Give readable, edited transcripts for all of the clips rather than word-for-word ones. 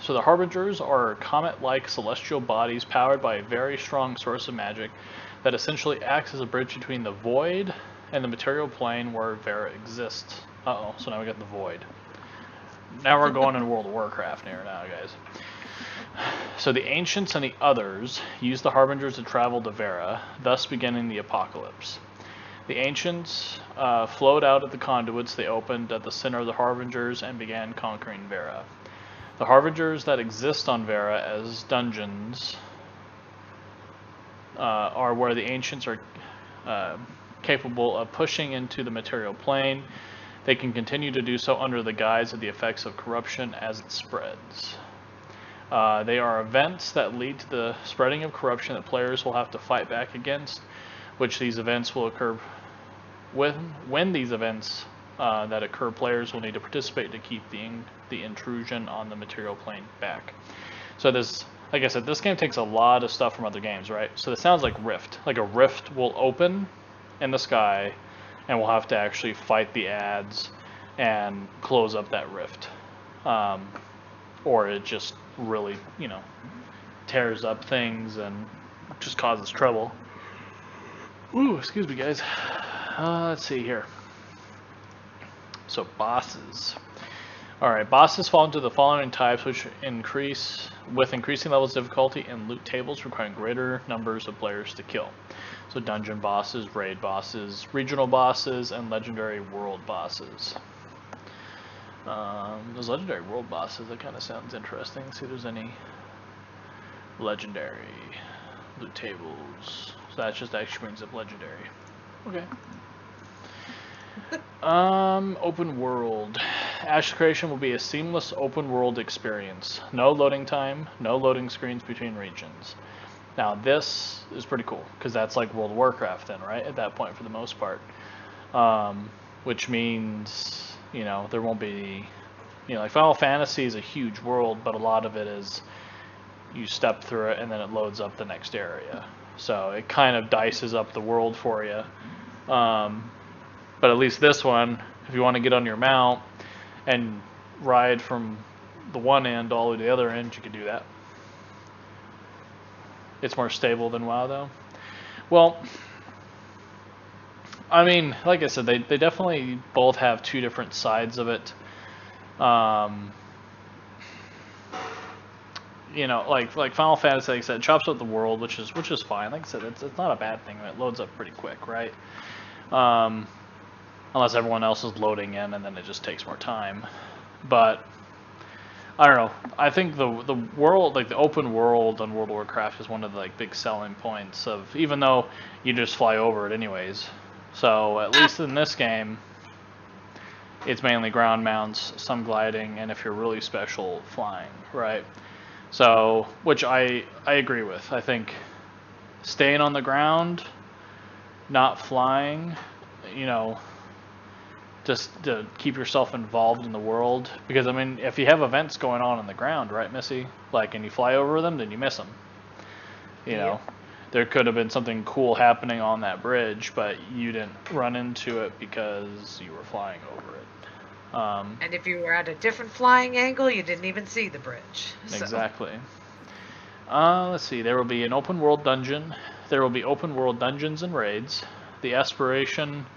So the Harbingers are comet-like celestial bodies powered by a very strong source of magic that essentially acts as a bridge between the void and the material plane where Vera exists. Uh-oh, so now we got the void. Now we're going in World of Warcraft here now, guys. So the Ancients and the Others use the Harbingers to travel to Vera, thus beginning the apocalypse. The Ancients flowed out of the conduits they opened at the center of the Harbingers and began conquering Vera. The Harbingers that exist on Vera as dungeons are where the Ancients are capable of pushing into the material plane. They can continue to do so under the guise of the effects of corruption as it spreads. They are events that lead to the spreading of corruption that players will have to fight back against, which these events will occur when these events that occur, players will need to participate to keep the intrusion on the material plane back. So this, like I said, this game takes a lot of stuff from other games, right? So this sounds like Rift. Like a rift will open in the sky, and we'll have to actually fight the ads and close up that rift. Or it just really, tears up things and just causes trouble. Ooh, excuse me, guys. Let's see here. So bosses. Alright, bosses fall into the following types, which increase with increasing levels of difficulty and loot tables requiring greater numbers of players to kill. So dungeon bosses, raid bosses, regional bosses, and legendary world bosses. Those legendary world bosses, that kind of sounds interesting. See if there's any legendary loot tables. So that just actually brings up legendary. Okay. Open world. Ash's creation will be a seamless open world experience. No loading time, no loading screens between regions. Now this is pretty cool, because that's like World of Warcraft then, right? At that point for the most part. Which means, there won't be, like Final Fantasy is a huge world, but a lot of it is you step through it and then it loads up the next area. So it kind of dices up the world for you. But at least this one, if you want to get on your mount and ride from the one end all the way to the other end, you can do that. It's more stable than WoW, though. Well, I mean, like I said, they definitely both have two different sides of it. Like Final Fantasy, like I said, it chops up the world, which is fine. Like I said, it's not a bad thing. It loads up pretty quick, right? Unless everyone else is loading in, and then it just takes more time. But I don't know. I think the world, like the open world on World of Warcraft, is one of the big selling points of, even though you just fly over it anyways. So at least in this game, it's mainly ground mounts, some gliding, and if you're really special, flying, right? So, which I agree with. I think staying on the ground, not flying, just to keep yourself involved in the world. Because, I mean, if you have events going on the ground, right, Missy? And you fly over them, then you miss them. There could have been something cool happening on that bridge, but you didn't run into it because you were flying over it. And if you were at a different flying angle, you didn't even see the bridge. So. Exactly. Let's see. There will be an open world dungeon. There will be open world dungeons and raids. The aspiration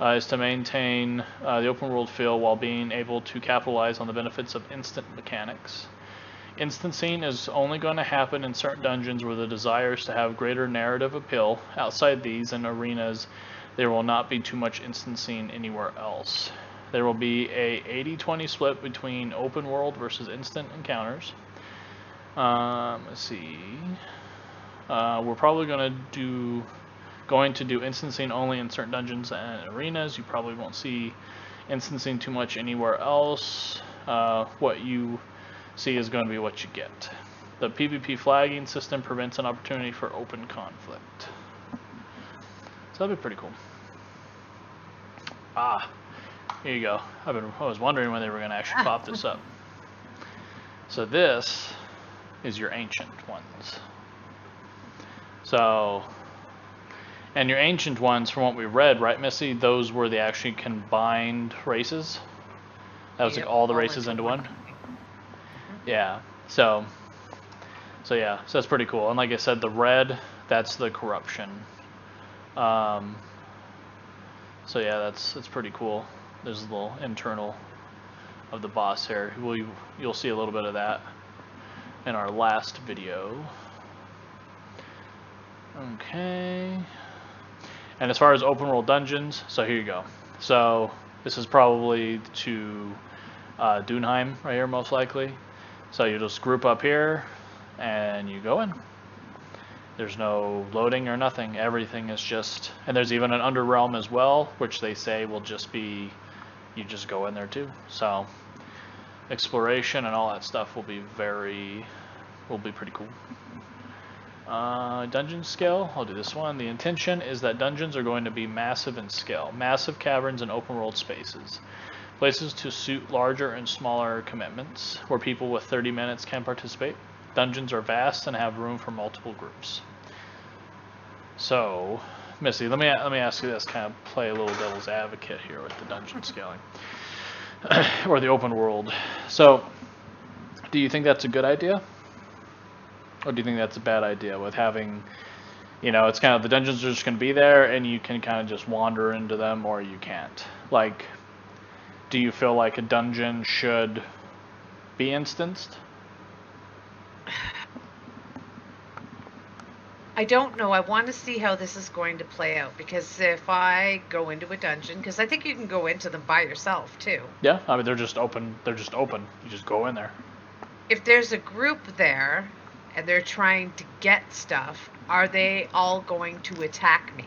is to maintain the open world feel while being able to capitalize on the benefits of instant mechanics. Instancing is only going to happen in certain dungeons where the desire is to have greater narrative appeal. Outside these and arenas, there will not be too much instancing anywhere else. There will be a 80-20 split between open world versus instant encounters. Let's see. We're probably going to do instancing only in certain dungeons and arenas. You probably won't see instancing too much anywhere else. What you see is going to be what you get. The PvP flagging system prevents an opportunity for open conflict. So that'd be pretty cool. Here you go. I was wondering when they were going to actually pop this up. So this is your ancient ones. So, and your ancient ones, from what we read, right, Missy? Those were the actually combined races. That was like all the races into one. Yeah. So yeah, so that's pretty cool. And like I said, the red, that's the corruption. So yeah, that's pretty cool. There's a little internal of the boss here. You'll see a little bit of that in our last video. Okay. And as far as open world dungeons, so here you go. So this is probably to Dunheim right here, most likely. So you just group up here and you go in. There's no loading or nothing. Everything is just, and there's even an underrealm as well, which they say will just be, you just go in there too. So exploration and all that stuff will be pretty cool. Dungeon scale, I'll do this one. The intention is that dungeons are going to be massive in scale. Massive caverns and open world spaces. Places to suit larger and smaller commitments, where people with 30 minutes can participate. Dungeons are vast and have room for multiple groups. So, Missy, let me ask you this, kind of play a little devil's advocate here with the dungeon scaling. Or the open world. So, do you think that's a good idea? Or do you think that's a bad idea with having, it's kind of the dungeons are just going to be there and you can kind of just wander into them or you can't? Like, do you feel like a dungeon should be instanced? I don't know. I want to see how this is going to play out, because if I go into a dungeon, because I think you can go into them by yourself too. Yeah, I mean they're just open. You just go in there. If there's a group there and they're trying to get stuff, are they all going to attack me?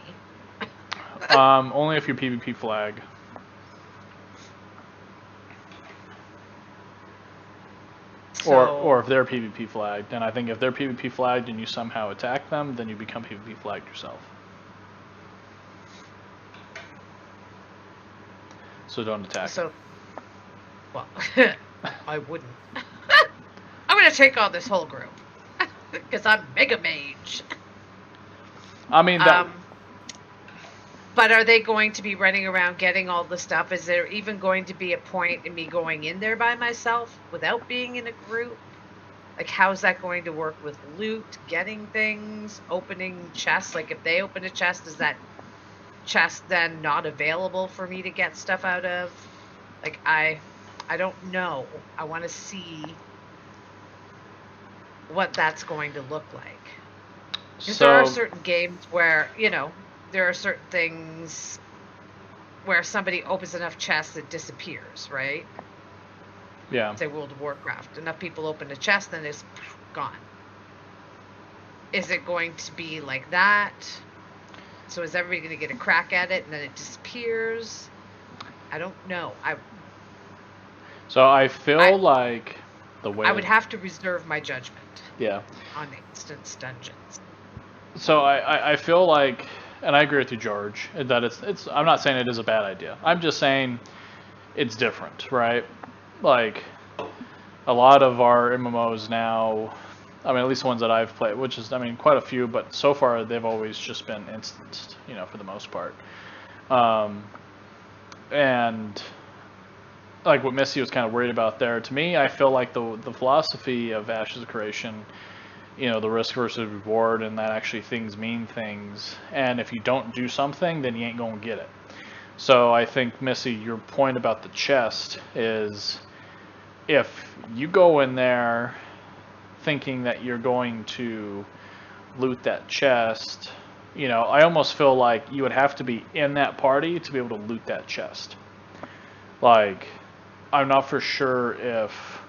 Only if you're PvP flag. So, or if they're PvP flagged, and I think if they're PvP flagged and you somehow attack them, then you become PvP flagged yourself. So don't attack. So, well, I wouldn't. I'm gonna take on this whole group because I'm Mega Mage. I mean that. But are they going to be running around getting all the stuff? Is there even going to be a point in me going in there by myself without being in a group? Like, how's that going to work with loot, getting things, opening chests? Like, if they open a chest, is that chest then not available for me to get stuff out of? Like, I don't know. I want to see what that's going to look like. Because there are certain games where, there are certain things where somebody opens enough chests, it disappears, right? Yeah. Say World of Warcraft. Enough people open a chest, then it's gone. Is it going to be like that? So is everybody going to get a crack at it and then it disappears? I don't know. So I feel like the way I would have to reserve my judgment. Yeah. On instance dungeons. So I feel like, and I agree with you, George, that it's. I'm not saying it is a bad idea. I'm just saying it's different, right? Like a lot of our MMOs now, I mean, at least the ones that I've played, which is, I mean, quite a few, but so far they've always just been instanced, for the most part. And like what Missy was kind of worried about there, to me, I feel like the philosophy of Ashes of Creation, the risk versus reward, and that actually things mean things. And if you don't do something, then you ain't going to get it. So I think, Missy, your point about the chest is if you go in there thinking that you're going to loot that chest, I almost feel like you would have to be in that party to be able to loot that chest. Like, I'm not for sure if,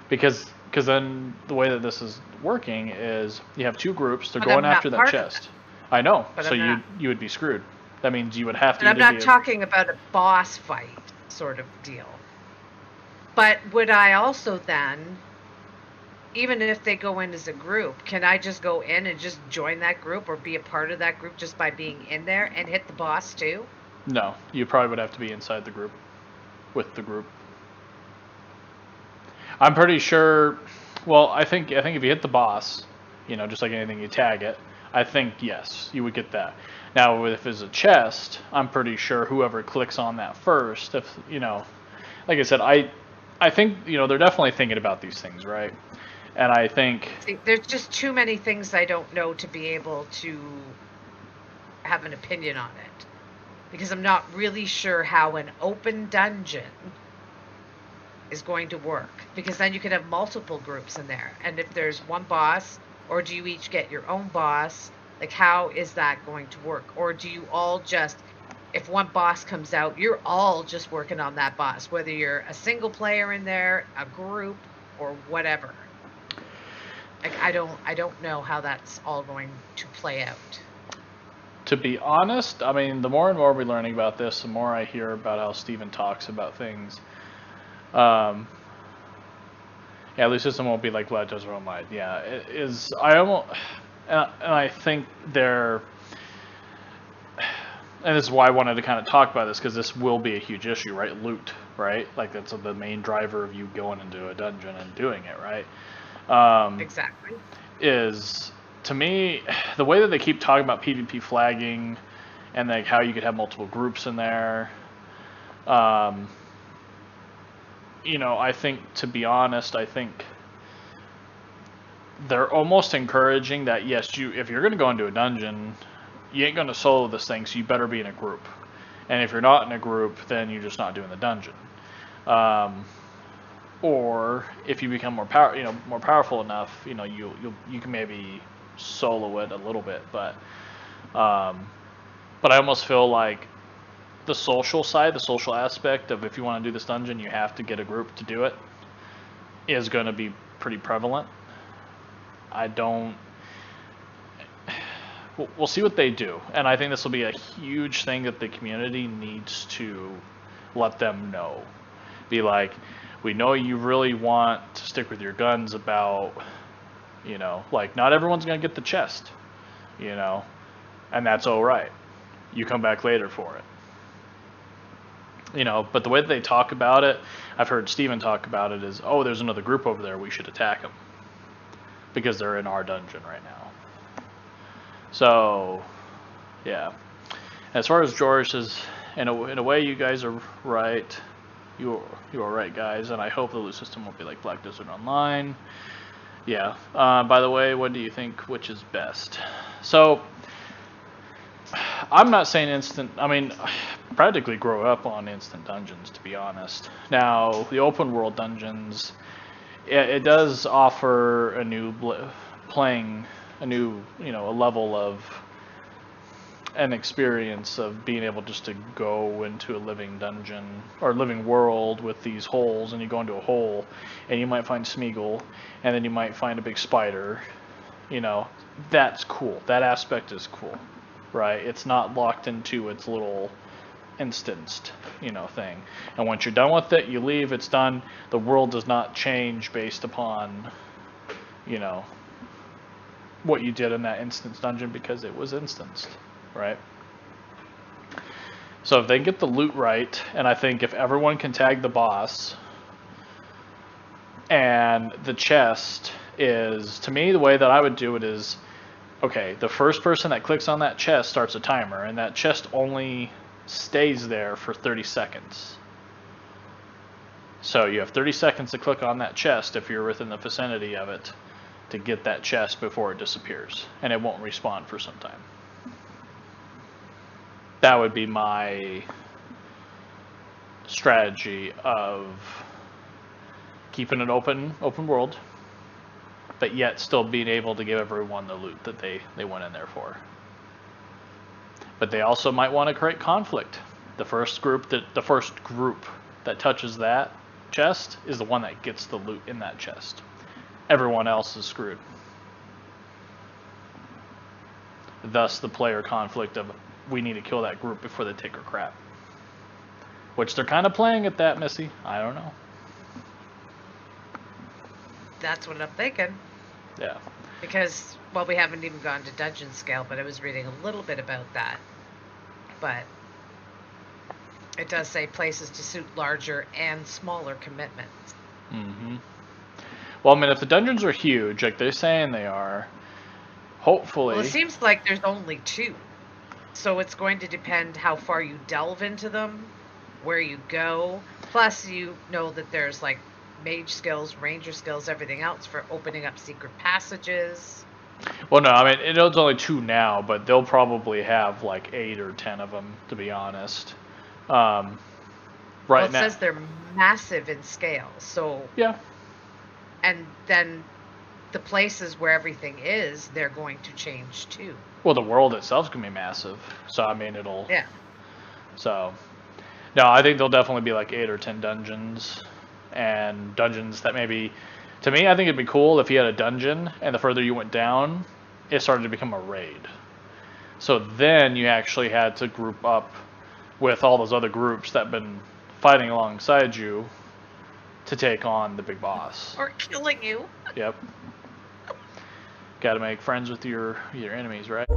because then the way that this is working is you have two groups, they're going after that chest. I know, so you would be screwed. That means you would have to. And I'm not talking about a boss fight sort of deal. But would I also then, even if they go in as a group, can I just go in and just join that group or be a part of that group just by being in there and hit the boss too? No, you probably would have to be inside the group, with the group. I'm pretty sure. Well, I think if you hit the boss, just like anything, you tag it. I think yes, you would get that. Now, if it's a chest, I'm pretty sure whoever clicks on that first, like I said, I think they're definitely thinking about these things, right? And I think See, there's just too many things I don't know to be able to have an opinion on it. Because I'm not really sure how an open dungeon is going to work. Because then you could have multiple groups in there. And if there's one boss, or do you each get your own boss? Like, how is that going to work? Or do you all just, if one boss comes out, you're all just working on that boss, whether you're a single player in there, a group, or whatever. Like, I don't know how that's all going to play out. to be honest, I mean, the more and more we're learning about this, the more I hear about how Steven talks about things. Yeah, at least system won't be like Vlad does Online. Yeah, it is. I almost, and I think they're, and this is why I wanted to kind of talk about this, because this will be a huge issue, right? Loot, right? Like that's the main driver of you going into a dungeon and doing it, right? Exactly. Is, to me, the way that they keep talking about PvP flagging and like how you could have multiple groups in there. You know, I think, to be honest, I think they're almost encouraging that, yes, if you're going to go into a dungeon, you ain't going to solo this thing, so you better be in a group. And if you're not in a group, then you're just not doing the dungeon. Or if you become more powerful enough, you can maybe solo it a little bit, but I almost feel like the social side, the social aspect of if you want to do this dungeon, you have to get a group to do it, is going to be pretty prevalent. We'll see what they do, and I think this will be a huge thing that the community needs to let them know. Be like, we know you really want to stick with your guns about, like, not everyone's going to get the chest, and that's all right. You come back later for it. But the way that they talk about it, I've heard Steven talk about it, is, oh, there's another group over there, we should attack them. Because they're in our dungeon right now. So, yeah. As far as George is, in a way, you guys are right. You are right, guys, and I hope the loot system won't be like Black Desert Online. Yeah. By the way, what do you think, which is best? So, I'm not saying instant. I mean, practically grew up on instant dungeons, to be honest. Now, the open world dungeons, it does offer a new a level of an experience of being able just to go into a living dungeon or living world with these holes, and you go into a hole and you might find Smeagol, and then you might find a big spider. That's cool. That aspect is cool, right? It's not locked into its little instanced thing, and once you're done with it, you leave, it's done. The world does not change based upon what you did in that instance dungeon, because it was instanced, right? So if they get the loot right, and I think if everyone can tag the boss, and the chest is, to me, the way that I would do it is, okay, the first person that clicks on that chest starts a timer, and that chest only stays there for 30 seconds. So you have 30 seconds to click on that chest if you're within the vicinity of it to get that chest before it disappears, and it won't respawn for some time. That would be my strategy of keeping an open world, but yet still being able to give everyone the loot that they went in there for. But they also might want to create conflict. The first group that touches that chest is the one that gets the loot in that chest. Everyone else is screwed. Thus the player conflict of, we need to kill that group before they take our crap. Which they're kind of playing at that, Missy. I don't know. That's what I'm thinking. Yeah. Because, well, we haven't even gone to dungeon scale, but I was reading a little bit about that. But it does say places to suit larger and smaller commitments. Mm-hmm. Well, I mean, if the dungeons are huge, like they're saying they are, hopefully... Well, it seems like there's only 2. So it's going to depend how far you delve into them, where you go. Plus, that there's, like, mage skills, ranger skills, everything else for opening up secret passages. Well, no, I mean, it's only 2 now, but they'll probably have like 8 or 10 of them, to be honest. Right Well, it now. says they're massive in scale, so... Yeah. And then the places where everything is, they're going to change too. Well, the world itself's going to be massive. So, I mean, it'll... Yeah. So, no, I think there'll definitely be like 8 or 10 dungeons. And dungeons that maybe... To me, I think it'd be cool if you had a dungeon, and the further you went down, it started to become a raid. So then you actually had to group up with all those other groups that have been fighting alongside you to take on the big boss. Or killing you. Yep. Got to make friends with your enemies, right?